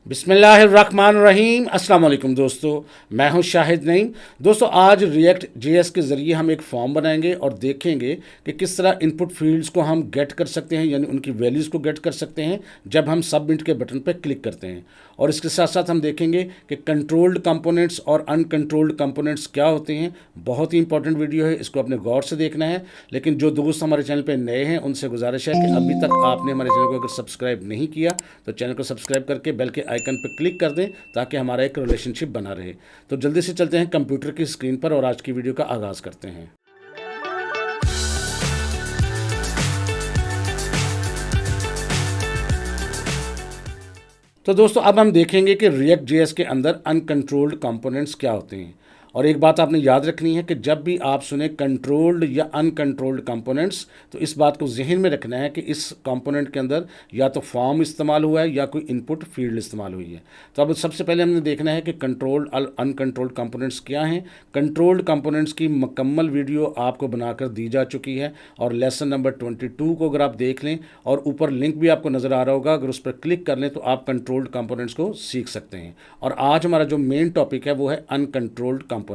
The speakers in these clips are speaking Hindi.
बिस्मिल्लाहिर्रहमानिर्रहीम। अस्सलाम वालेकुम दोस्तों, मैं हूं शाहिद नईम। दोस्तों आज रिएक्ट जेएस के ज़रिए हम एक फॉर्म बनाएंगे और देखेंगे कि किस तरह इनपुट फील्ड्स को हम गेट कर सकते हैं, यानी उनकी वैल्यूज़ को गेट कर सकते हैं जब हम सबमिट के बटन पर क्लिक करते हैं। और इसके साथ साथ हम देखेंगे कि कंट्रोल्ड कंपोनेंट्स और अनकंट्रोल्ड कंपोनेंट्स क्या होते हैं। बहुत ही इंपॉर्टेंट वीडियो है, इसको अपने गौर से देखना है। लेकिन जो दोस्त हमारे चैनल पर नए हैं उनसे गुजारिश है कि अभी तक आपने हमारे चैनल को अगर सब्सक्राइब नहीं किया तो चैनल को सब्सक्राइब करके बेल के आइकन पर क्लिक कर दें ताकि हमारा एक रिलेशनशिप बना रहे। तो जल्दी से चलते हैं कंप्यूटर की स्क्रीन पर और आज की वीडियो का आगाज़ करते हैं। तो दोस्तों अब हम देखेंगे कि रिएक्ट जेएस के अंदर अनकंट्रोल्ड कंपोनेंट्स क्या होते हैं। और एक बात आपने याद रखनी है कि जब भी आप सुने कंट्रोल्ड या अनकंट्रोल्ड कंपोनेंट्स तो इस बात को जहन में रखना है कि इस कंपोनेंट के अंदर या तो फॉर्म इस्तेमाल हुआ है या कोई इनपुट फील्ड इस्तेमाल हुई है। तो अब सबसे पहले हमने देखना है कि कंट्रोल्ड और अनकंट्रोल्ड कंपोनेंट्स क्या हैं। कंट्रोल्ड कंपोनेंट्स की मुकम्मल वीडियो आपको बनाकर दी जा चुकी है और लेसन नंबर 22 को अगर आप देख लें और ऊपर लिंक भी आपको नज़र आ रहा होगा, अगर उस पर क्लिक कर लें तो आप कंट्रोल्ड कंपोनेंट्स को सीख सकते हैं। और आज हमारा जो मेन टॉपिक है वो है अनकंट्रोल्ड कंपोनेंट्स।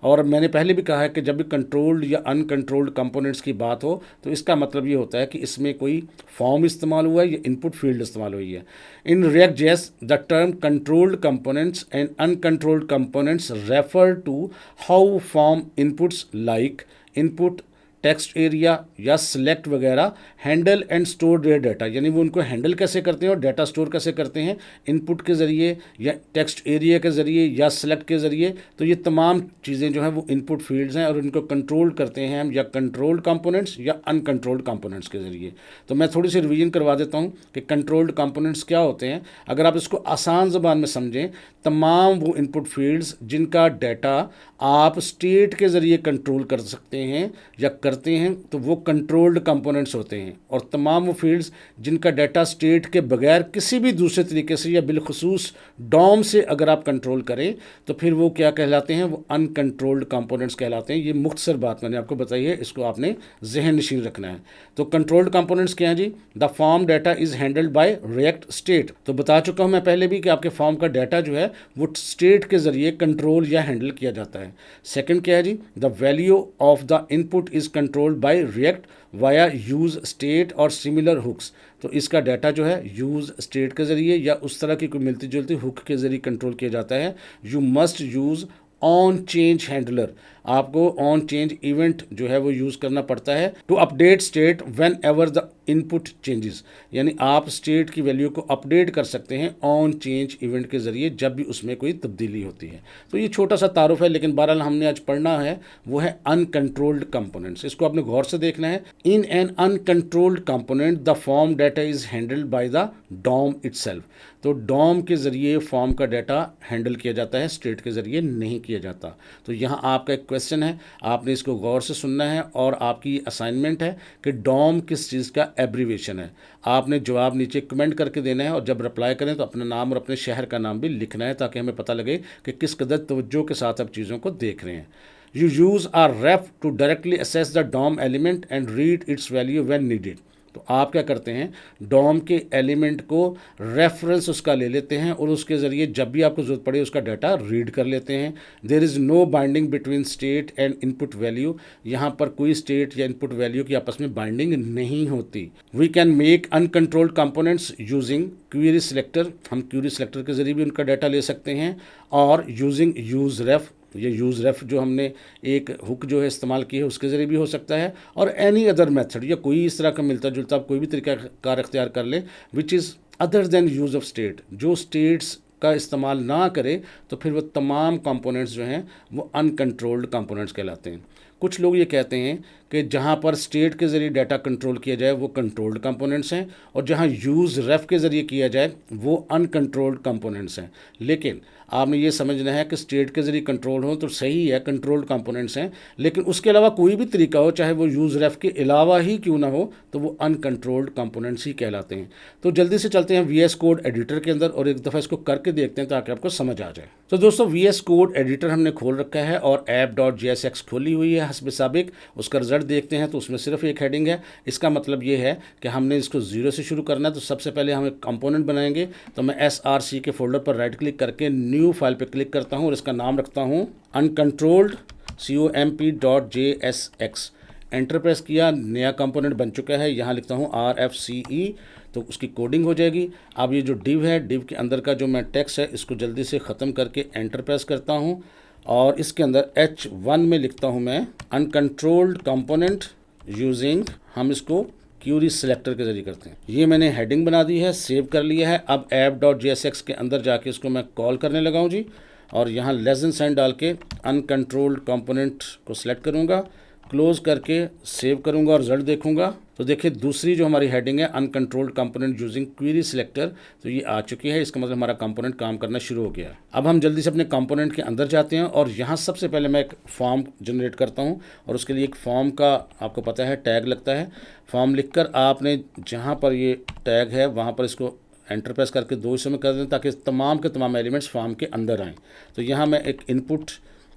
और मैंने पहले भी कहा है कि जब भी कंट्रोल्ड या अनकंट्रोल्ड कंपोनेंट्स की बात हो तो इसका मतलब ये होता है कि इसमें कोई फॉर्म इस्तेमाल हुआ है या इनपुट फील्ड इस्तेमाल हुई है। In React JS the term controlled components and uncontrolled components refer to how form inputs like input text area या सिलेक्ट वगैरह handle and store their data, यानी वो उनको हैंडल कैसे करते हैं और डाटा स्टोर कैसे करते हैं इनपुट के ज़रिए या टेक्स्ट एरिया के ज़रिए या सिलेक्ट के ज़रिए। तो ये तमाम चीज़ें जो हैं वो इनपुट फील्ड्स हैं और इनको कंट्रोल करते हैं हम या कंट्रोल्ड कंपोनेंट्स या अनकंट्रोल्ड कंपोनेंट्स के ज़रिए। तो मैं थोड़ी सी रिवीजन करवा देता हूँ कि कंट्रोल्ड कंपोनेंट्स क्या होते हैं। अगर आप इसको आसान ज़बान में समझें, तमाम वो इनपुट फील्ड्स जिनका डाटा आप स्टेट के ज़रिए कंट्रोल कर सकते हैं या करते हैं तो वो कंट्रोल्ड कंपोनेंट्स होते हैं। और तमाम वो फील्ड्स जिनका डाटा स्टेट के बगैर किसी भी दूसरे तरीके से या बिलखुसूस डॉम से अगर आप कंट्रोल करें तो फिर वो क्या कहलाते हैं, वो अनकंट्रोल्ड कंपोनेंट्स कहलाते हैं। ये मुख्तसर बात मैंने आपको बताई है, इसको आपने जहन नशीन रखना है। तो कंट्रोल्ड कंपोनेंट्स क्या हैं जी? The form data is handled by React state. तो बता चुका हूँ मैं पहले भी कि आपके फॉर्म का डाटा जो है वो स्टेट के ज़रिए कंट्रोल या हैंडल किया जाता है। सेकंड क्या है जी? The value of the input is controlled by React via use state और सिमिलर हुक्स। तो इसका डाटा जो है यूज़ स्टेट के ज़रिए या उस तरह की कोई मिलती जुलती हुक के ज़रिए कंट्रोल किया जाता है। You must use on change handler, आपको ऑन चेंज इवेंट जो है वो यूज़ करना पड़ता है to update state whenever the input changes, यानी आप स्टेट की वैल्यू को अपडेट कर सकते हैं ऑन चेंज इवेंट के ज़रिए जब भी उसमें कोई तब्दीली होती है। तो ये छोटा सा तारुफ है, लेकिन बहरहाल हमने आज पढ़ना है वो है अनकंट्रोल्ड कंपोनेंट्स। इसको आपने गौर से देखना है। In an uncontrolled component the form data is handled by the DOM itself. तो डॉम के ज़रिए फॉर्म का डाटा हैंडल किया जाता है, स्टेट के ज़रिए नहीं किया जाता। तो यहाँ आपका एक क्वेश्चन है, आपने इसको गौर से सुनना है और आपकी असाइनमेंट है कि डॉम किस चीज़ का एब्रीवेशन है। आपने जवाब नीचे कमेंट करके देना है और जब रिप्लाई करें तो अपना नाम और अपने शहर का नाम भी लिखना है ताकि हमें पता लगे कि किस कदर तवज्जो के साथ आप चीज़ों को देख रहे हैं। You use are ref to directly access the DOM element and read its value when needed. तो आप क्या करते हैं, डॉम के एलिमेंट को रेफरेंस उसका ले लेते हैं और उसके ज़रिए जब भी आपको ज़रूरत पड़े उसका डाटा रीड कर लेते हैं। There is no binding between state and input value. यहाँ पर कोई स्टेट या इनपुट वैल्यू की आपस में बाइंडिंग नहीं होती। We can make uncontrolled components using query selector. हम क्वेरी सिलेक्टर के ज़रिए भी उनका डाटा ले सकते हैं और यूजिंग यूज़ रेफ, ये यूज़ रेफ जो हमने एक हुक जो है इस्तेमाल की है उसके ज़रिए भी हो सकता है। और एनी अदर मेथड या कोई इस तरह का मिलता जुलता आप कोई भी तरीका कार अख्तियार कर ले which is other than use of state, जो स्टेट्स का इस्तेमाल ना करे तो फिर वो तमाम कंपोनेंट्स जो हैं वो अनकंट्रोल्ड कंपोनेंट्स कहलाते हैं। कुछ लोग ये कहते हैं कि जहाँ पर स्टेट के ज़रिए डाटा कंट्रोल किया जाए वो कंट्रोल्ड कंपोनेंट्स हैं और जहाँ यूज़ रेफ के ज़रिए किया जाए वो अनकंट्रोल्ड कंपोनेंट्स हैं। लेकिन आपने ये समझना है कि स्टेट के ज़रिए कंट्रोल हो तो सही है, कंट्रोल्ड कंपोनेंट्स हैं, लेकिन उसके अलावा कोई भी तरीका हो, चाहे वो यूज़ रेफ के अलावा ही क्यों ना हो, तो वो अनकंट्रोल्ड कंपोनेंट्स ही कहलाते हैं। तो जल्दी से चलते हैं वीएस कोड एडिटर के अंदर और एक दफ़ा इसको करके देखते हैं ताकि आपको समझ आ जाए। तो दोस्तों वीएस कोड एडिटर हमने खोल रखा है और app.jsx खोली हुई है हस्ब साबिक। उसका रिजल्ट रिज़ल्ट देखते हैं तो उसमें सिर्फ एक हेडिंग है। इसका मतलब ये है कि हमने इसको ज़ीरो से शुरू करना है। तो सबसे पहले हम एक कंपोनेंट बनाएंगे। तो मैं SRC के फोल्डर पर राइट क्लिक करके न्यू फाइल पर क्लिक करता हूँ और इसका नाम रखता हूँ अनकंट्रोल्ड comp.jsx। एंटर प्रेस किया, नया कंपोनेंट बन चुका है। यहाँ लिखता हूँ RFCE, तो उसकी कोडिंग हो जाएगी। अब ये जो डिव है, डिव के अंदर का जो मैं टेक्स्ट है इसको जल्दी से ख़त्म करके एंटर प्रेस करता हूँ और इसके अंदर H1 में लिखता हूँ मैं अनकंट्रोल्ड कंपोनेंट यूजिंग, हम इसको क्यूरी सिलेक्टर के जरिए करते हैं। ये मैंने हेडिंग बना दी है, सेव कर लिया है। अब app.jsx के अंदर जाके इसको मैं कॉल करने लगा हूँ जी, और यहाँ लेस देन साइन डाल के अनकंट्रोल्ड कंपोनेंट को सिलेक्ट करूँगा, क्लोज करके सेव करूँगा और रिजल्ट देखूँगा। तो देखिए दूसरी जो हमारी हेडिंग है uncontrolled component using query selector, तो ये आ चुकी है। इसका मतलब हमारा कंपोनेंट काम करना शुरू हो गया है। अब हम जल्दी से अपने कंपोनेंट के अंदर जाते हैं और यहाँ सबसे पहले मैं एक फॉर्म जनरेट करता हूँ और उसके लिए एक फॉर्म का आपको पता है टैग लगता है। फॉर्म लिखकर आपने जहाँ पर ये टैग है वहाँ पर इसको एंटर प्रेस करके 2 हिस्सों में कर दें ताकि तमाम के तमाम एलिमेंट्स फॉर्म के अंदर आएँ। तो यहाँ मैं एक इनपुट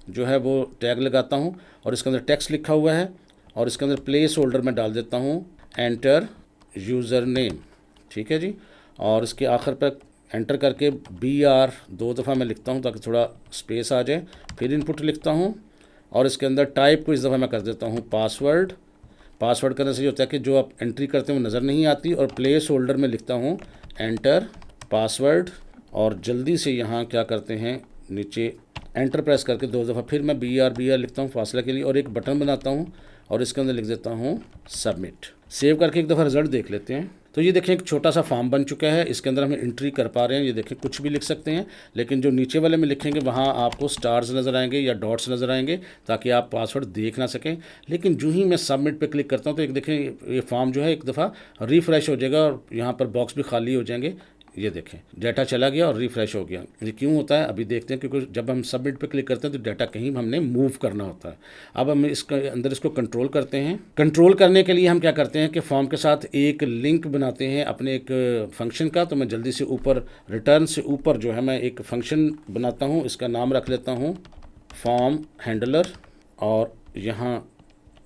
जो है वो टैग लगाता हूँ और इसके अंदर टेक्स्ट लिखा हुआ है और इसके अंदर प्लेस होल्डर में डाल देता हूँ एंटर यूज़र नेम, ठीक है जी। और इसके आखिर पर एंटर करके BR 2 दफ़ा मैं लिखता हूँ ताकि थोड़ा स्पेस आ जाए। फिर इनपुट लिखता हूँ और इसके अंदर टाइप को इस दफ़ा मैं कर देता हूँ पासवर्ड। पासवर्ड करने से ये होता है कि जो आप एंट्री करते हैं वो नज़र नहीं आती। और प्लेस होल्डर में लिखता हूँ एंटर पासवर्ड और जल्दी से यहाँ क्या करते हैं नीचे एंटर प्रेस करके 2 दफ़ा फिर मैं BR लिखता हूँ फासला के लिए और एक बटन बनाता हूँ और इसके अंदर लिख देता हूँ सबमिट। सेव करके एक दफ़ा रिजल्ट देख लेते हैं। तो ये देखें एक छोटा सा फॉर्म बन चुका है। इसके अंदर हम एंट्री कर पा रहे हैं। ये देखें कुछ भी लिख सकते हैं, लेकिन जो नीचे वाले में लिखेंगे वहाँ आपको स्टार्स नज़र आएंगे या डॉट्स नज़र आएंगे ताकि आप पासवर्ड देख ना सकें। लेकिन जो ही मैं सबमिट पे क्लिक करता हूँ तो एक देखें ये फॉर्म जो है एक दफ़ा रिफ़्रेश हो जाएगा और यहाँ पर बॉक्स भी खाली हो जाएंगे। ये देखें डाटा चला गया और रिफ़्रेश हो गया। ये क्यों होता है अभी देखते हैं, क्योंकि जब हम सबमिट पे क्लिक करते हैं तो डाटा कहीं हमने मूव करना होता है। अब हम इसके अंदर इसको कंट्रोल करते हैं। कंट्रोल करने के लिए हम क्या करते हैं कि फॉर्म के साथ एक लिंक बनाते हैं अपने एक फंक्शन का। तो मैं जल्दी से ऊपर रिटर्न से ऊपर जो है मैं एक फंक्शन बनाता हूँ, इसका नाम रख लेता हूँ फॉर्म हैंडलर और यहाँ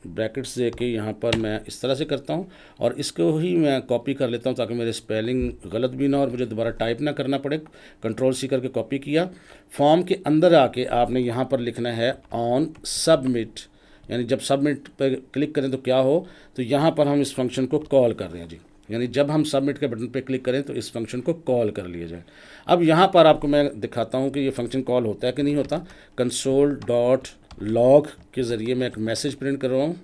ब्रैकेट्स दे के यहाँ पर मैं इस तरह से करता हूँ और इसको ही मैं कॉपी कर लेता हूँ ताकि मेरे स्पेलिंग गलत भी ना और मुझे दोबारा टाइप ना करना पड़े। कंट्रोल-C करके कॉपी किया। फॉर्म के अंदर आके आपने यहाँ पर लिखना है ऑन सबमिट, यानी जब सबमिट पर क्लिक करें तो क्या हो, तो यहाँ पर हम इस फंक्शन को कॉल कर रहे हैं जी। यानी जब हम सबमिट के बटन पर क्लिक करें तो इस फंक्शन को कॉल कर लिया जाए। अब यहाँ पर आपको मैं दिखाता हूँ कि ये फंक्शन कॉल होता है कि नहीं होता। console.log के ज़रिए मैं एक मैसेज प्रिंट कर रहा हूँ।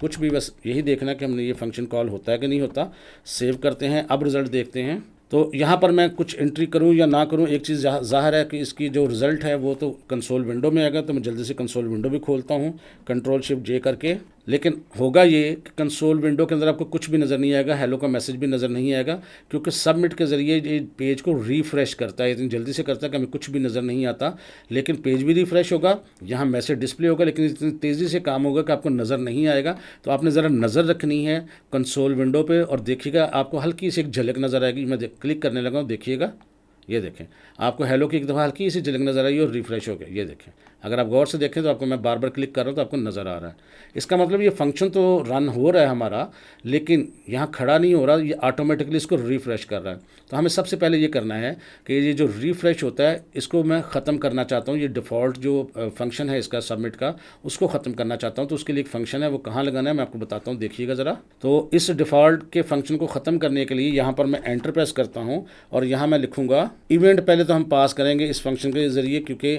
कुछ भी, बस यही देखना कि हमने ये फंक्शन कॉल होता है कि नहीं होता। सेव करते हैं। अब रिज़ल्ट देखते हैं। तो यहाँ पर मैं कुछ एंट्री करूँ या ना करूँ, एक चीज़ ज़ाहिर है कि इसकी जो रिज़ल्ट है वो तो कंसोल विंडो में आएगा। तो मैं जल्दी से कंसोल विंडो भी खोलता हूँ Ctrl+Shift+J करके। लेकिन होगा ये कि कंसोल विंडो के अंदर आपको कुछ भी नज़र नहीं आएगा, हेलो का मैसेज भी नज़र नहीं आएगा, क्योंकि सबमिट के ज़रिए ये पेज को रिफ़्रेश करता है। इतनी जल्दी से करता है कि हमें कुछ भी नज़र नहीं आता, लेकिन पेज भी रिफ़्रेश होगा, यहाँ मैसेज डिस्प्ले होगा, लेकिन इतनी तेज़ी से काम होगा कि आपको नज़र नहीं आएगा। तो आपने ज़रा नज़र रखनी है कंसोल विंडो पर और देखिएगा आपको हल्की सी एक झलक नज़र आएगी। मैं क्लिक करने लगा हूँ, देखिएगा, ये देखें आपको हेलो की एक दफ़ा हल्की सी झलक नज़र आई और रिफ़्रेश हो गया। ये देखें, अगर आप गौर से देखें तो आपको मैं बार बार क्लिक कर रहा हूँ तो आपको नज़र आ रहा है। इसका मतलब ये फंक्शन तो रन हो रहा है हमारा, लेकिन यहाँ खड़ा नहीं हो रहा, ये ऑटोमेटिकली इसको रिफ़्रेश कर रहा है। तो हमें सबसे पहले ये करना है कि ये जो रिफ़्रेश होता है इसको मैं ख़त्म करना चाहता हूँ। ये डिफ़ॉल्ट जो फंक्शन है इसका सबमिट का, उसको ख़त्म करना चाहता हूँ। तो उसके लिए एक फ़ंक्शन है, वो कहाँ लगाना है मैं आपको बताता हूँ, देखिएगा ज़रा। तो इस डिफ़ॉल्ट के फंक्शन को ख़त्म करने के लिए यहाँ पर मैं एंटर प्रेस करता हूँ और यहाँ मैं लिखूँगा इवेंट। पहले तो हम पास करेंगे इस फंक्शन के ज़रिए, क्योंकि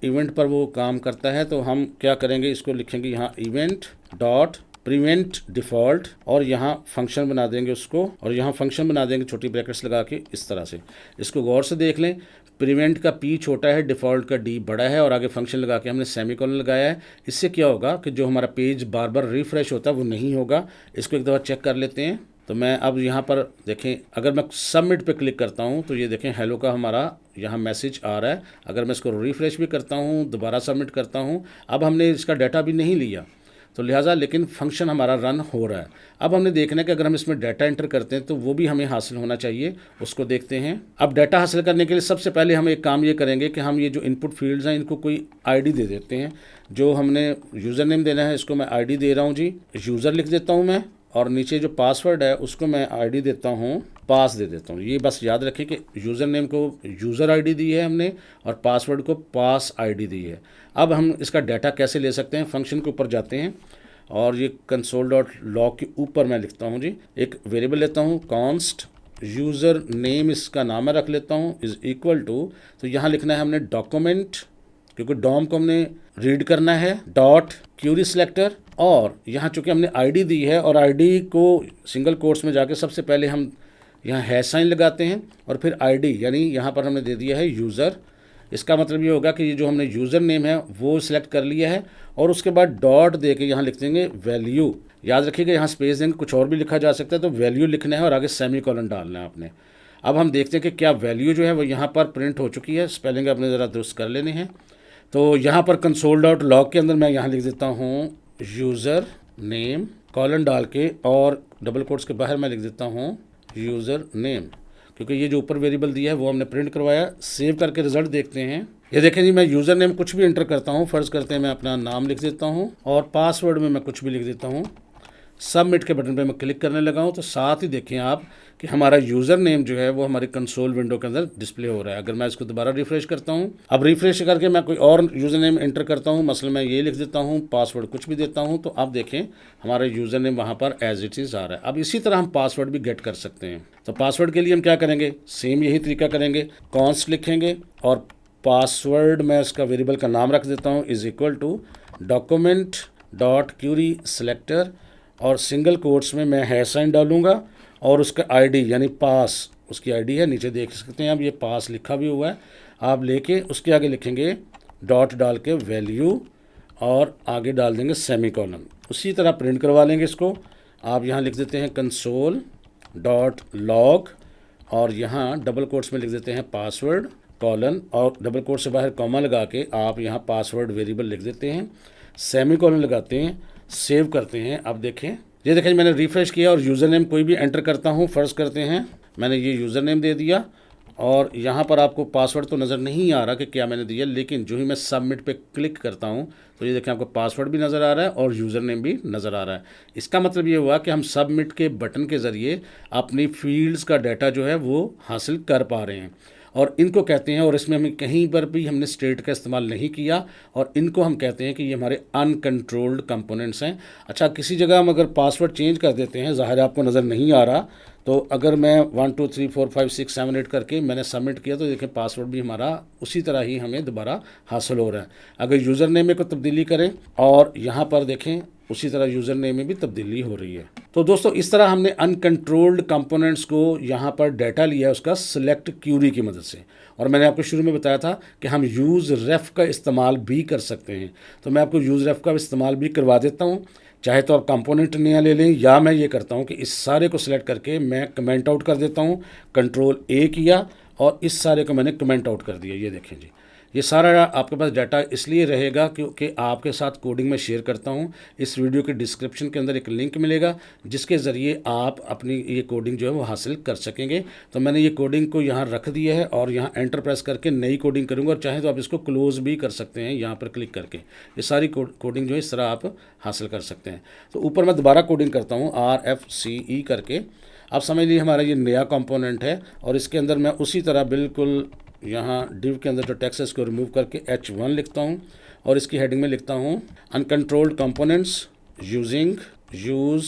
इवेंट पर वो काम करता है। तो हम क्या करेंगे, इसको लिखेंगे यहाँ इवेंट डॉट प्रिवेंट डिफ़ॉल्ट और यहाँ फंक्शन बना देंगे उसको, और यहाँ फंक्शन बना देंगे छोटी ब्रैकेट्स लगा के इस तरह से। इसको गौर से देख लें, प्रिवेंट का P छोटा है, डिफ़ॉल्ट का D बड़ा है और आगे फंक्शन लगा के हमने सेमीकोलन लगाया है। इससे क्या होगा कि जो हमारा पेज बार बार रिफ़्रेश होता है वो नहीं होगा। इसको एक दफ़ा चेक कर लेते हैं। तो मैं अब यहाँ पर देखें, अगर मैं सबमिट पे क्लिक करता हूँ तो ये देखें हेलो का हमारा यहाँ मैसेज आ रहा है। अगर मैं इसको रिफ़्रेश भी करता हूँ, दोबारा सबमिट करता हूँ, अब हमने इसका डाटा भी नहीं लिया, तो लिहाजा लेकिन फंक्शन हमारा रन हो रहा है। अब हमने देखना है कि अगर हम इसमें डाटा एंटर करते हैं तो वो भी हमें हासिल होना चाहिए, उसको देखते हैं। अब डाटा हासिल करने के लिए सबसे पहले हम एक काम ये करेंगे कि हम ये जो इनपुट फील्ड्स हैं इनको कोई आईडी दे देते हैं। जो हमने यूज़र नेम देना है इसको मैं आईडी दे रहा हूँ जी, यूज़र लिख देता हूँ मैं, और नीचे जो पासवर्ड है उसको मैं आईडी देता हूँ पास दे देता हूँ। ये बस याद रखें कि यूज़र नेम को यूज़र आईडी दी है हमने और पासवर्ड को पास आईडी दी है। अब हम इसका डाटा कैसे ले सकते हैं, फंक्शन के ऊपर जाते हैं और ये कंसोल डॉट लॉग के ऊपर मैं लिखता हूँ जी, एक वेरिएबल लेता हूँ कॉन्स्ट यूज़र नेम, इसका नाम मैं रख लेता हूँ इज़ इक्वल टू, तो यहाँ लिखना है हमने डॉक्यूमेंट, क्योंकि डॉम को हमने रीड करना है, डॉट क्यूरी सिलेक्टर, और यहाँ चूँकि हमने आईडी दी है और आईडी को सिंगल कोट्स में जाके सबसे पहले हम यहाँ हैश साइन लगाते हैं और फिर आईडी, यानी यहाँ पर हमने दे दिया है यूज़र। इसका मतलब ये होगा कि ये जो हमने यूज़र नेम है वो सिलेक्ट कर लिया है और उसके बाद डॉट दे के यहाँ लिख देंगे वैल्यू। याद रखिएगा यहाँ स्पेस देंगे, कुछ और भी लिखा जा सकता है, तो वैल्यू लिखना है और आगे सेमी कॉलन डालना है आपने। अब हम देखते हैं कि क्या वैल्यू जो है वो यहाँ पर प्रिंट हो चुकी है, स्पेलिंग अपने ज़रा दुरुस्त कर लेने हैं। तो यहाँ पर कंसोल डॉट लॉग के अंदर मैं यहाँ लिख देता हूँ यूज़र नेम कॉलन डाल के, और डबल कोट्स के बाहर मैं लिख देता हूँ यूज़र नेम, क्योंकि ये जो ऊपर वेरिएबल दिया है वो हमने प्रिंट करवाया। सेव करके रिजल्ट देखते हैं। ये देखें जी, मैं यूज़र नेम कुछ भी एंटर करता हूँ, फ़र्ज़ करते हैं मैं अपना नाम लिख देता हूँ और पासवर्ड में मैं कुछ भी लिख देता हूँ। सबमिट के बटन पे मैं क्लिक करने लगा हूँ तो साथ ही देखें आप कि हमारा यूज़र नेम जो है वो हमारी कंसोल विंडो के अंदर डिस्प्ले हो रहा है। अगर मैं इसको दोबारा रिफ्रेश करता हूँ, अब रिफ्रेश करके मैं कोई और यूज़र नेम एंटर करता हूँ, मसलन मैं ये लिख देता हूँ, पासवर्ड कुछ भी देता हूँ, तो आप देखें हमारा यूज़र नेम वहाँ पर एज इट इज़ आ रहा है। अब इसी तरह हम पासवर्ड भी गेट कर सकते हैं। तो पासवर्ड के लिए हम क्या करेंगे, सेम यही तरीका करेंगे, कॉन्स्ट लिखेंगे और पासवर्ड मैं इसका वेरिएबल का नाम रख देता हूँ is equal to document dot query selector, और सिंगल कोट्स में मैं हैश साइन डालूंगा और उसका आईडी यानी पास, उसकी आईडी है, नीचे देख सकते हैं आप ये पास लिखा भी हुआ है। आप लेके उसके आगे लिखेंगे डॉट डाल के वैल्यू और आगे डाल देंगे सेमी कॉलन। उसी तरह प्रिंट करवा लेंगे इसको। आप यहाँ लिख देते हैं कंसोल डॉट लॉग और यहाँ डबल कोट्स में लिख देते हैं पासवर्ड कॉलन और डबल कोट से बाहर कॉमा लगा के आप यहाँ पासवर्ड वेरिएबल लिख देते हैं, सेमी कॉलन लगाते हैं, सेव करते हैं। अब देखें, ये देखें मैंने रिफ्रेश किया और यूज़र नेम कोई भी एंटर करता हूँ, फ़र्ज़ करते हैं मैंने ये यूज़र नेम दे दिया और यहाँ पर आपको पासवर्ड तो नज़र नहीं आ रहा कि क्या मैंने दिया, लेकिन जो ही मैं सबमिट पे क्लिक करता हूँ तो ये देखें आपको पासवर्ड भी नज़र आ रहा है और यूज़र नेम भी नज़र आ रहा है। इसका मतलब ये हुआ कि हम सबमिट के बटन के ज़रिए अपनी फील्ड्स का डाटा जो है वो हासिल कर पा रहे हैं और इनको कहते हैं, और इसमें हमें कहीं पर भी हमने स्टेट का इस्तेमाल नहीं किया, और इनको हम कहते हैं कि ये हमारे अनकंट्रोल्ड कंपोनेंट्स हैं। अच्छा, किसी जगह हम अगर पासवर्ड चेंज कर देते हैं, ज़ाहिर आपको नज़र नहीं आ रहा, तो अगर मैं 1 2 3 4 5 6 7 8 करके मैंने सबमिट किया तो देखें पासवर्ड भी हमारा उसी तरह ही हमें दोबारा हासिल हो रहा है। अगर यूज़र नेम में कोई तब्दीली करें और यहाँ पर देखें उसी तरह यूज़र नेम में भी तब्दीली हो रही है। तो दोस्तों इस तरह हमने अनकंट्रोल्ड कंपोनेंट्स को यहाँ पर डाटा लिया उसका सिलेक्ट क्यूरी की मदद से, और मैंने आपको शुरू में बताया था कि हम यूज़ रेफ का इस्तेमाल भी कर सकते हैं। तो मैं आपको यूज़ रेफ का इस्तेमाल भी करवा देता हूँ, चाहे तो आप कंपोनेंट नया ले लें, या मैं ये करता हूँ कि इस सारे को सिलेक्ट करके मैं कमेंट आउट कर देता हूँ, कंट्रोल ए किया और इस सारे को मैंने कमेंट आउट कर दिया। ये देखें जी, ये सारा आपके पास डाटा इसलिए रहेगा क्योंकि आपके साथ कोडिंग में शेयर करता हूँ। इस वीडियो के डिस्क्रिप्शन के अंदर एक लिंक मिलेगा जिसके ज़रिए आप अपनी ये कोडिंग जो है वो हासिल कर सकेंगे। तो मैंने ये कोडिंग को यहाँ रख दिया है और यहाँ एंटर प्रेस करके नई कोडिंग करूँगा, और चाहे तो आप इसको क्लोज़ भी कर सकते हैं यहाँ पर क्लिक करके। ये सारी कोडिंग जो है इस तरह आप हासिल कर सकते हैं। तो ऊपर मैं दोबारा कोडिंग करता हूँ RFCE करके। आप समझ लीजिए हमारा ये नया कंपोनेंट है और इसके अंदर मैं उसी तरह बिल्कुल यहाँ डिव के अंदर जो टेक्स्ट है इसको रिमूव करके H1 लिखता हूँ और इसकी हेडिंग में लिखता हूँ अनकंट्रोल्ड कंपोनेंट्स यूजिंग यूज़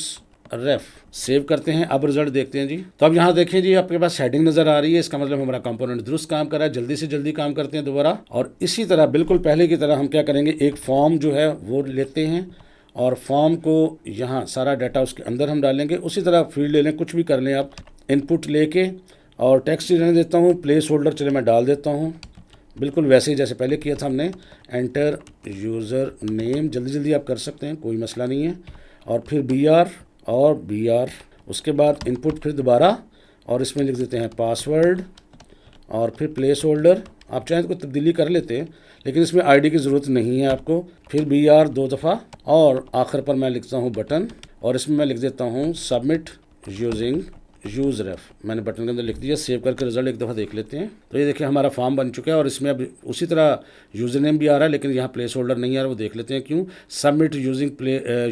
रेफ। सेव करते हैं। अब रिजल्ट देखते हैं जी। तो अब यहाँ देखें जी, आपके पास हेडिंग नज़र आ रही है, इसका मतलब हमारा कंपोनेंट दुरुस्त काम कर रहा है। जल्दी से जल्दी काम करते हैं दोबारा, और इसी तरह बिल्कुल पहले की तरह हम क्या करेंगे, एक फॉर्म जो है वो लेते हैं और फॉर्म को यहाँ सारा डाटा उसके अंदर हम डालेंगे। उसी तरह फील्ड ले लें, कुछ भी कर लें आप, इनपुट लेके और टेक्स्ट रहने देता हूँ, प्लेस होल्डर चले मैं डाल देता हूँ बिल्कुल वैसे ही जैसे पहले किया था हमने। एंटर यूज़र नेम, जल्दी जल्दी आप कर सकते हैं, कोई मसला नहीं है। और फिर BR और BR, उसके बाद इनपुट फिर दोबारा, और इसमें लिख देते हैं पासवर्ड और फिर प्लेस होल्डर आप चाहें तो कोई तब्दीली कर लेते हैं, लेकिन इसमें आईडी की ज़रूरत नहीं है आपको। फिर BR 2 दफ़ा और आखिर पर मैं लिखता हूँ बटन, और इसमें मैं लिख देता हूँ सबमिट यूजिंग यूज़ रेफ। मैंने बटन के अंदर लिख दिया। सेव करके रिजल्ट एक दफ़ा देख लेते हैं। तो ये देखिए हमारा फॉर्म बन चुका है, और इसमें अब उसी तरह यूज़र नेम भी आ रहा है, लेकिन यहाँ प्लेस होल्डर नहीं आ रहा। वो देख लेते हैं क्यों। सबमिट यूजिंग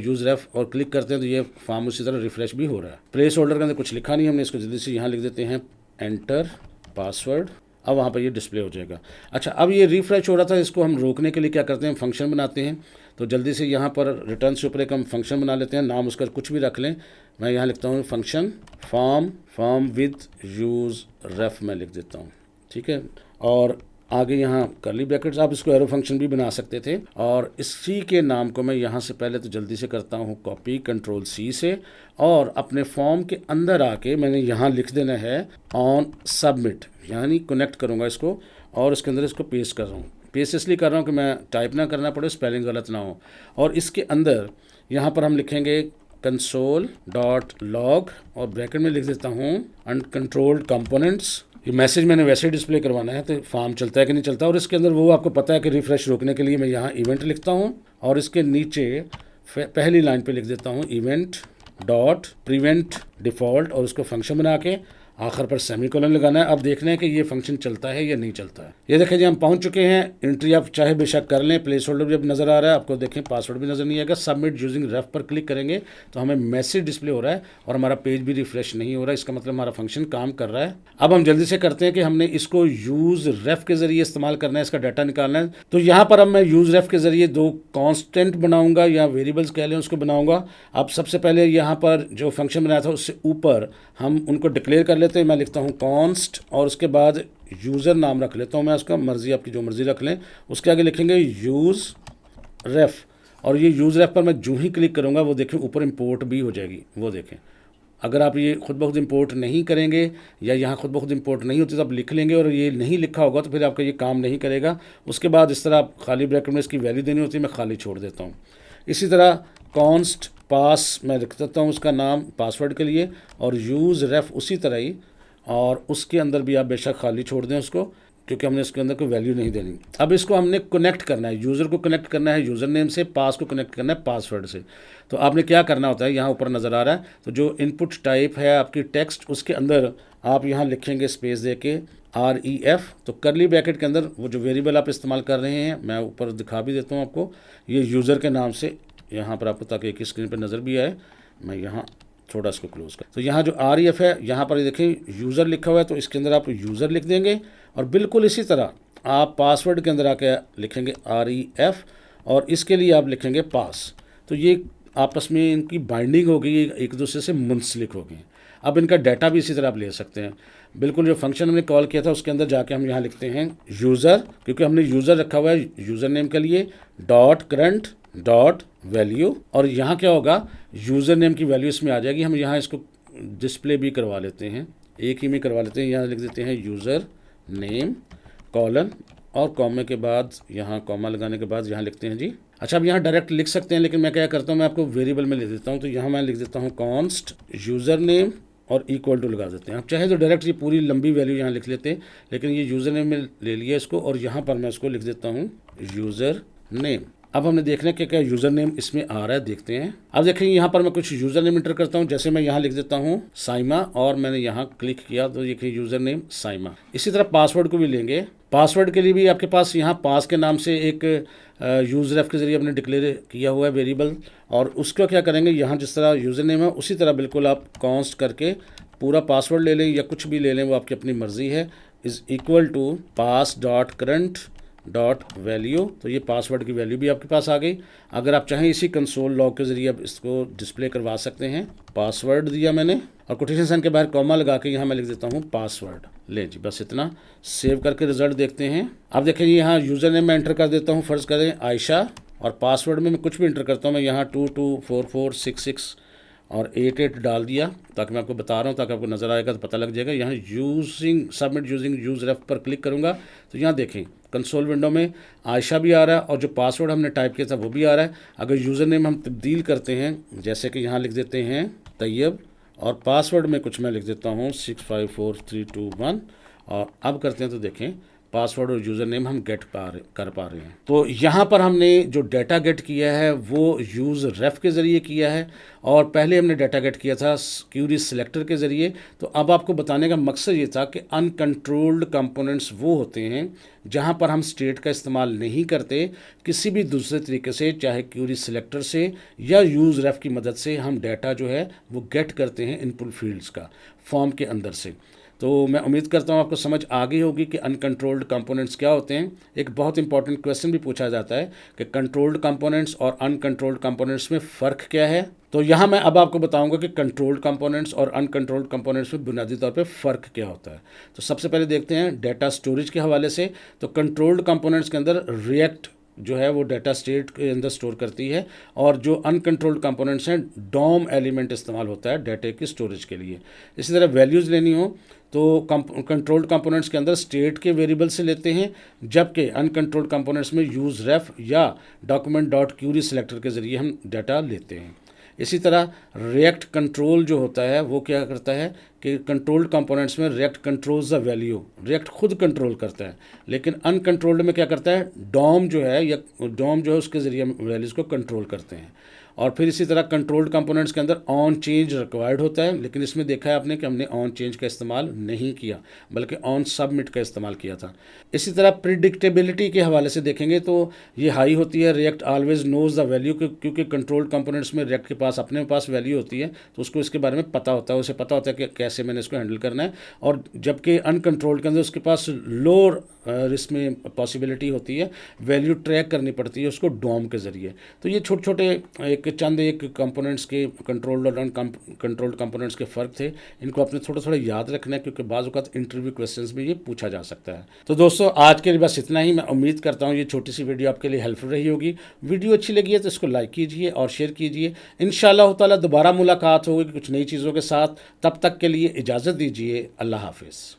यूज़ रेफ और क्लिक करते हैं तो ये फॉर्म उसी तरह रिफ्रेश भी हो रहा है। प्लेस होल्डर के अंदर कुछ लिखा नहीं, हमने इसको जल्दी से यहाँ लिख देते हैं एंटर पासवर्ड। अब वहाँ पर ये डिस्प्ले हो जाएगा। अच्छा, अब ये रिफ्रेश हो रहा था, इसको हम रोकने के लिए क्या करते हैं, फंक्शन बनाते हैं। तो जल्दी से यहाँ पर रिटर्न से ऊपर एक हम फंक्शन बना लेते हैं, नाम उसका कुछ भी रख लें। मैं यहाँ लिखता हूँ फंक्शन फॉर्म विद यूज़ रेफ मैं लिख देता हूँ, ठीक है। और आगे यहाँ कर्ली ब्रैकेट्स, आप इसको एरो फंक्शन भी बना सकते थे। और इसी के नाम को मैं यहाँ से पहले तो जल्दी से करता हूँ कॉपी Ctrl+C से, और अपने फॉर्म के अंदर आके मैंने यहाँ लिख देना है ऑन सबमिट, यानी कनेक्ट करूँगा इसको और इसके अंदर इसको पेस्ट कर रहा हूँ। पेस्ट इसलिए कर रहा हूँ कि मैं टाइप ना करना पड़े, स्पेलिंग गलत ना हो। और इसके अंदर यहाँ पर हम लिखेंगे console.log और ब्रैकेट में लिख देता हूँ अनकंट्रोल्ड कंपोनेंट्स। ये मैसेज मैंने वैसे डिस्प्ले करवाना है, तो फॉर्म चलता है कि नहीं चलता। और इसके अंदर वो आपको पता है कि रिफ्रेश रोकने के लिए मैं यहाँ इवेंट लिखता हूँ, और इसके नीचे पहली लाइन पे लिख देता हूँ इवेंट डॉट प्रिवेंट डिफ़ॉल्ट, और उसको फंक्शन बना के आखिर पर सेमीकोलन लगाना है। अब देखना है कि ये फंक्शन चलता है या नहीं चलता है। ये देखें जी, हम पहुंच चुके हैं। एंट्री आप चाहे बेशक कर लें, प्लेस होल्डर भी अब नज़र आ रहा है आपको, देखें पासवर्ड भी नज़र नहीं आएगा। सबमिट यूजिंग रेफ पर क्लिक करेंगे तो हमें मैसेज डिस्प्ले हो रहा है और हमारा पेज भी रिफ्रेश नहीं हो रहा है। इसका मतलब हमारा फंक्शन काम कर रहा है। अब हम जल्दी से करते हैं कि हमने इसको यूज़ रेफ के ज़रिए इस्तेमाल करना है, इसका डाटा निकालना है। तो यहाँ पर अब मैं यूज़ रेफ के ज़रिए दो कॉन्स्टेंट बनाऊँगा या वेरिएबल्स कह लें उसको बनाऊँगा। अब सबसे पहले यहाँ पर जो फंक्शन बनाया था उससे ऊपर हम उनको डिक्लेयर कर लेते हैं। मैं लिखता हूँ कॉन्स्ट और उसके बाद यूज़र नाम रख लेता हूँ मैं, उसका मर्ज़ी आपकी जो मर्ज़ी रख लें। उसके आगे लिखेंगे यूज़ रेफ, और ये यूज़ रेफ पर मैं जो ही क्लिक करूँगा वो देखें ऊपर इंपोर्ट भी हो जाएगी। वो देखें, अगर आप ये खुद ब खुद इंपोर्ट नहीं करेंगे या यहाँ खुद ब खुद इंपोर्ट नहीं होती तो आप लिख लेंगे और ये नहीं लिखा होगा तो फिर आपका ये काम नहीं करेगा। उसके बाद इस तरह आप खाली ब्रैकेट में इसकी वैल्यू देनी होती है, मैं खाली छोड़ देता हूँ। इसी तरह कॉन्स्ट पास मैं लिख देता हूँ उसका नाम पासवर्ड के लिए, और यूज़ रेफ उसी तरह ही, और उसके अंदर भी आप बेशक खाली छोड़ दें उसको, क्योंकि हमने इसके अंदर कोई वैल्यू नहीं देनी। अब इसको हमने कनेक्ट करना है, यूज़र को कनेक्ट करना है यूज़र नेम से, पास को कनेक्ट करना है पासवर्ड से। तो आपने क्या करना होता है, यहाँ ऊपर नज़र आ रहा है, तो जो इनपुट टाइप है आपकी टेक्स्ट, उसके अंदर आप यहाँ लिखेंगे स्पेस दे के REF। तो करली ब्रैकेट के अंदर वो जो वेरिएबल आप इस्तेमाल कर रहे हैं, मैं ऊपर दिखा भी देता हूँ आपको, ये यूज़र के नाम से यहाँ पर आपको, ताकि एक स्क्रीन पर नज़र भी आए। मैं यहाँ थोड़ा इसको क्लोज कर, तो यहाँ जो REF है यहाँ पर देखें यूज़र लिखा हुआ है, तो इसके अंदर आप यूज़र लिख देंगे। और बिल्कुल इसी तरह आप पासवर्ड के अंदर आके लिखेंगे REF, और इसके लिए आप लिखेंगे पास। तो ये आपस में इनकी बाइंडिंग हो गई, एक दूसरे से मुंसलिक हो गए। अब इनका डाटा भी इसी तरह आप ले सकते हैं। बिल्कुल जो फंक्शन हमने कॉल किया था उसके अंदर जाके हम यहाँ लिखते हैं यूज़र, क्योंकि हमने यूज़र रखा हुआ है यूज़र नेम के लिए, डॉट करंट डॉट वैल्यू, और यहाँ क्या होगा, यूज़र नेम की वैल्यू इसमें आ जाएगी। हम यहाँ इसको डिस्प्ले भी करवा लेते हैं, एक ही में करवा लेते हैं। यहाँ लिख देते हैं यूज़र नेम कॉलन, और कॉमे के बाद यहाँ कॉमा लगाने के बाद यहाँ लिखते हैं जी। अच्छा, अब यहाँ डायरेक्ट लिख सकते हैं, लेकिन मैं क्या करता हूँ, मैं आपको वेरिएबल में लिख देता हूँ। तो यहाँ मैं लिख देता हूँ कॉन्स्ट यूज़र नेम और इक्वल टू लगा देते हैं। आप चाहे तो डायरेक्ट ये पूरी लंबी वैल्यू यहाँ लिख लेते हैं, लेकिन ये यूज़र नेम में ले लिया इसको, और यहाँ पर मैं इसको लिख देता हूँ यूज़र नेम। अब हमने देखना है कि क्या यूज़र नेम इसमें आ रहा है, देखते हैं। अब देखेंगे यहाँ पर मैं कुछ यूज़र नेम इंटर करता हूँ, जैसे मैं यहाँ लिख देता हूँ साइमा, और मैंने यहाँ क्लिक किया तो देखिए यूज़र नेम साइमा। इसी तरह पासवर्ड को भी लेंगे। पासवर्ड के लिए भी आपके पास यहाँ पास के नाम से एक यूज़ रेफ के ज़रिए हमने डिक्लेयर किया हुआ है वेरिएबल, और उसको क्या करेंगे, यहाँ जिस तरह यूज़र नेम है उसी तरह बिल्कुल आप कॉन्स्ट करके पूरा पासवर्ड ले लें या कुछ भी ले लें, वो आपकी अपनी मर्ज़ी है। Is equal to pass dot current dot value, तो ये पासवर्ड की वैल्यू भी आपके पास आ गई। अगर आप चाहें इसी कंसोल लॉग के ज़रिए आप इसको डिस्प्ले करवा सकते हैं। पासवर्ड दिया मैंने, और कोटेशन साइन के बाहर कॉमा लगा के यहाँ मैं लिख देता हूँ पासवर्ड। ले जी, बस इतना। सेव करके रिजल्ट देखते हैं। अब देखें यहाँ यूज़र नेम मैं एंटर कर देता हूँ, फ़र्ज़ करें आयशा, और पासवर्ड में मैं कुछ भी एंटर करता हूँ। मैं यहाँ 224466 और 88 डाल दिया, ताकि मैं आपको बता रहा हूँ, ताकि आपको नज़र आएगा तो पता लग जाएगा। यहाँ यूजिंग सबमिट यूजिंग यूज़ रेफ पर क्लिक करूँगा तो यहाँ देखें कंसोल विंडो में आयशा भी आ रहा है, और जो पासवर्ड हमने टाइप किया था वो भी आ रहा है। अगर यूज़र नेम हम तब्दील करते हैं, जैसे कि यहाँ लिख देते हैं तैयब, और पासवर्ड में कुछ मैं लिख देता हूँ 654321, और अब करते हैं तो देखें पासवर्ड और यूज़र नेम हम कर पा रहे हैं। तो यहाँ पर हमने जो डाटा गेट किया है वो यूज़ रेफ के ज़रिए किया है, और पहले हमने डाटा गेट किया था क्यूरी सिलेक्टर के ज़रिए। तो अब आपको बताने का मकसद ये था कि अनकंट्रोल्ड कंपोनेंट्स वो होते हैं जहाँ पर हम स्टेट का इस्तेमाल नहीं करते, किसी भी दूसरे तरीके से, चाहे क्यूरी सिलेक्टर से या यूज़ रेफ की मदद से हम डाटा जो है वो गेट करते हैं इनपुट फील्ड्स का फॉर्म के अंदर से। तो मैं उम्मीद करता हूँ आपको समझ आ गई होगी कि अनकंट्रोल्ड कंपोनेंट्स क्या होते हैं। एक बहुत इंपॉर्टेंट क्वेश्चन भी पूछा जाता है कि कंट्रोल्ड कंपोनेंट्स और अनकंट्रोल्ड कंपोनेंट्स में फ़र्क क्या है। तो यहाँ मैं अब आपको बताऊंगा कि कंट्रोल्ड कंपोनेंट्स और अनकंट्रोल्ड कंपोनेंट्स में बुनियादी तौर पे फ़र्क क्या होता है। तो सबसे पहले देखते हैं डाटा स्टोरेज के हवाले से। तो कंट्रोल्ड कंपोनेंट्स के अंदर रिएक्ट जो है वो डाटा स्टेट के अंदर स्टोर करती है, और जो अनकंट्रोल्ड कंपोनेंट्स हैं डॉम एलिमेंट इस्तेमाल होता है डाटा की स्टोरेज के लिए। इसी तरह वैल्यूज़ लेनी हो तो कंट्रोल्ड कंपोनेंट्स के अंदर स्टेट के वेरिएबल से लेते हैं, जबकि अनकंट्रोल्ड कंपोनेंट्स में यूज़ रेफ या डॉक्यूमेंट डॉट क्यूरी सिलेक्टर के ज़रिए हम डाटा लेते हैं। इसी तरह रिएक्ट कंट्रोल जो होता है वो क्या करता है कि कंट्रोल्ड कंपोनेंट्स में react controls the value, react खुद कंट्रोल करता है, लेकिन अनकंट्रोल्ड में क्या करता है, डॉम जो है या डॉम जो है उसके ज़रिए वैल्यूज़ को कंट्रोल करते हैं। और फिर इसी तरह कंट्रोल्ड कंपोनेंट्स के अंदर ऑन चेंज रिक्वायर्ड होता है, लेकिन इसमें देखा है आपने कि हमने ऑन चेंज का इस्तेमाल नहीं किया, बल्कि ऑन सबमिट का इस्तेमाल किया था। इसी तरह प्रिडिक्टेबिलिटी के हवाले से देखेंगे तो ये हाई होती है, React always knows the value, क्योंकि कंट्रोल्ड कंपोनेंट्स में रिएक्ट के पास अपने पास वैल्यू होती है, तो उसको इसके बारे में पता होता है, उसे पता होता है कि कैसे मैंने इसको हैंडल करना है। और जबकि अनकंट्रोल्ड के अंदर उसके पास लोअर रिस्क में पॉसिबिलिटी होती है, वैल्यू ट्रैक करनी पड़ती है उसको डॉम के ज़रिए। तो ये छोटे छोटे एक कंपोनेंट्स के कंट्रोल्ड और अनकंट्रोल्ड कंपोनेंट्स के फ़र्क थे, इनको आपने थोड़ा थोड़ा याद रखना है, क्योंकि बाज़ औक़ात इंटरव्यू क्वेश्चंस में ये पूछा जा सकता है। तो दोस्तों आज के लिए बस इतना ही। मैं उम्मीद करता हूँ ये छोटी सी वीडियो आपके लिए हेल्पफुल रही होगी। वीडियो अच्छी लगी है तो इसको लाइक कीजिए और शेयर कीजिए। इंशाअल्लाह ताला दोबारा मुलाकात होगी कुछ नई चीज़ों के साथ। तब तक के लिए इजाज़त दीजिए। अल्लाह हाफिज़।